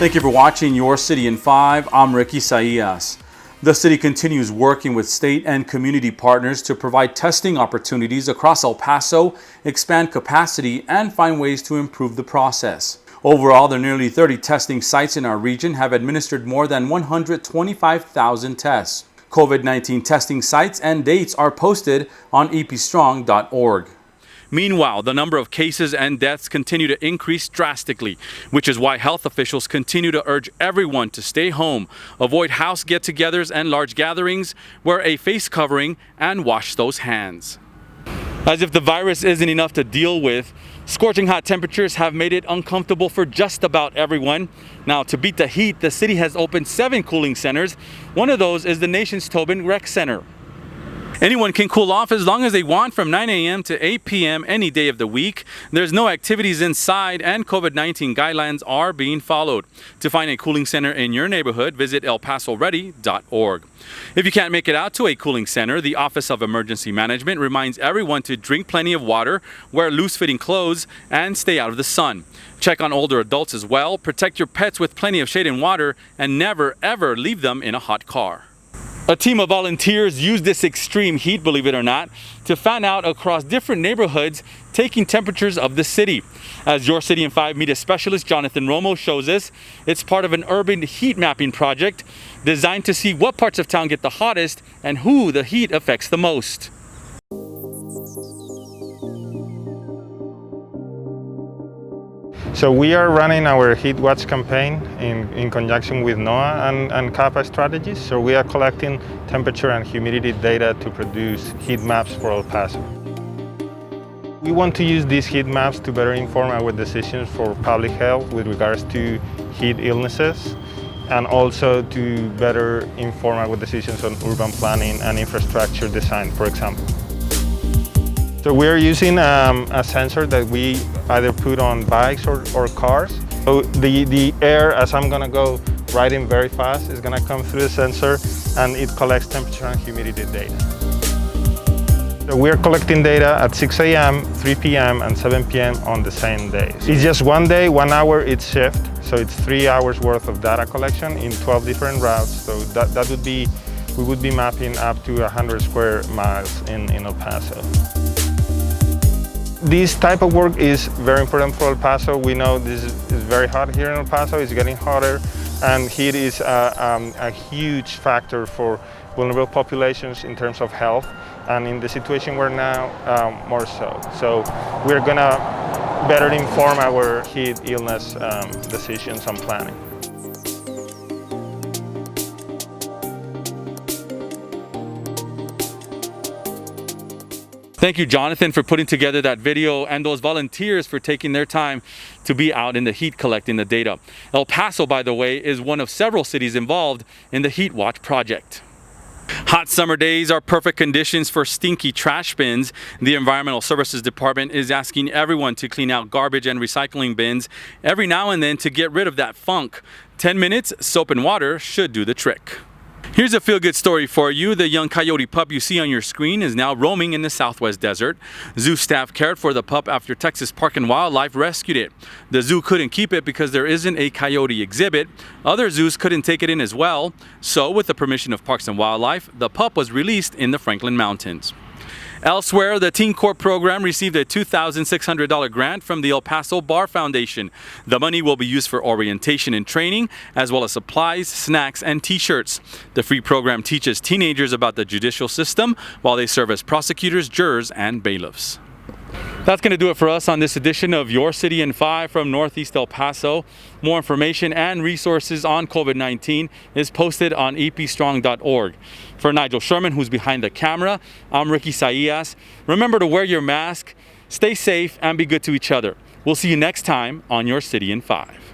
Thank you for watching Your City in 5. I'm Ricky Saillas. The city continues working with state and community partners to provide testing opportunities across El Paso, expand capacity, and find ways to improve the process. Overall, the nearly 30 testing sites in our region have administered more than 125,000 tests. COVID-19 testing sites and dates are posted on epstrong.org. Meanwhile, the number of cases and deaths continue to increase drastically, which is why health officials continue to urge everyone to stay home, avoid house get-togethers and large gatherings, wear a face covering, and wash those hands. As if the virus isn't enough to deal with, scorching hot temperatures have made it uncomfortable for just about everyone. Now, to beat the heat, the city has opened 7 cooling centers. One of those is the nation's Tobin Rec Center. Anyone can cool off as long as they want from 9 a.m. to 8 p.m. any day of the week. There's no activities inside and COVID-19 guidelines are being followed. To find a cooling center in your neighborhood, visit elpasoready.org. If you can't make it out to a cooling center, the Office of Emergency Management reminds everyone to drink plenty of water, wear loose-fitting clothes, and stay out of the sun. Check on older adults as well, protect your pets with plenty of shade and water, and never ever leave them in a hot car. A team of volunteers used this extreme heat, believe it or not, to fan out across different neighborhoods, taking temperatures of the city. As Your City in 5 media specialist Jonathan Romo shows us, it's part of an urban heat mapping project designed to see what parts of town get the hottest and who the heat affects the most. So we are running our Heat Watch campaign in conjunction with NOAA and CAPA strategies. So we are collecting temperature and humidity data to produce heat maps for El Paso. We want to use these heat maps to better inform our decisions for public health with regards to heat illnesses, and also to better inform our decisions on urban planning and infrastructure design, for example. So we're using a sensor that we either put on bikes or cars. So the air, as I'm gonna go riding very fast, is gonna come through the sensor and it collects temperature and humidity data. So we're collecting data at 6 a.m., 3 p.m. and 7 p.m. on the same day. It's just one day, 1 hour each shift. So it's 3 hours worth of data collection in 12 different routes. So that would be, we would be mapping up to 100 square miles in El Paso. This type of work is very important for El Paso. We know this is very hot here in El Paso. It's getting hotter, and heat is a huge factor for vulnerable populations in terms of health, and in the situation we're now, more so. So we're gonna better inform our heat illness decisions and planning. Thank you, Jonathan, for putting together that video, and those volunteers for taking their time to be out in the heat collecting the data. El Paso, by the way, is one of several cities involved in the Heat Watch project. Hot summer days are perfect conditions for stinky trash bins. The Environmental Services Department is asking everyone to clean out garbage and recycling bins every now and then to get rid of that funk. 10 minutes, soap and water should do the trick. Here's a feel-good story for you. The young coyote pup you see on your screen is now roaming in the Southwest desert. Zoo staff cared for the pup after Texas Park and Wildlife rescued it. The zoo couldn't keep it because there isn't a coyote exhibit. Other zoos couldn't take it in as well. So, with the permission of Parks and Wildlife, the pup was released in the Franklin Mountains. Elsewhere, the Teen Corps program received a $2,600 grant from the El Paso Bar Foundation. The money will be used for orientation and training, as well as supplies, snacks, and t-shirts. The free program teaches teenagers about the judicial system while they serve as prosecutors, jurors, and bailiffs. That's going to do it for us on this edition of Your City in 5 from Northeast El Paso. More information and resources on COVID-19 is posted on epstrong.org. For Nigel Sherman, who's behind the camera, I'm Ricky Saillas. Remember to wear your mask, stay safe, and be good to each other. We'll see you next time on Your City in 5.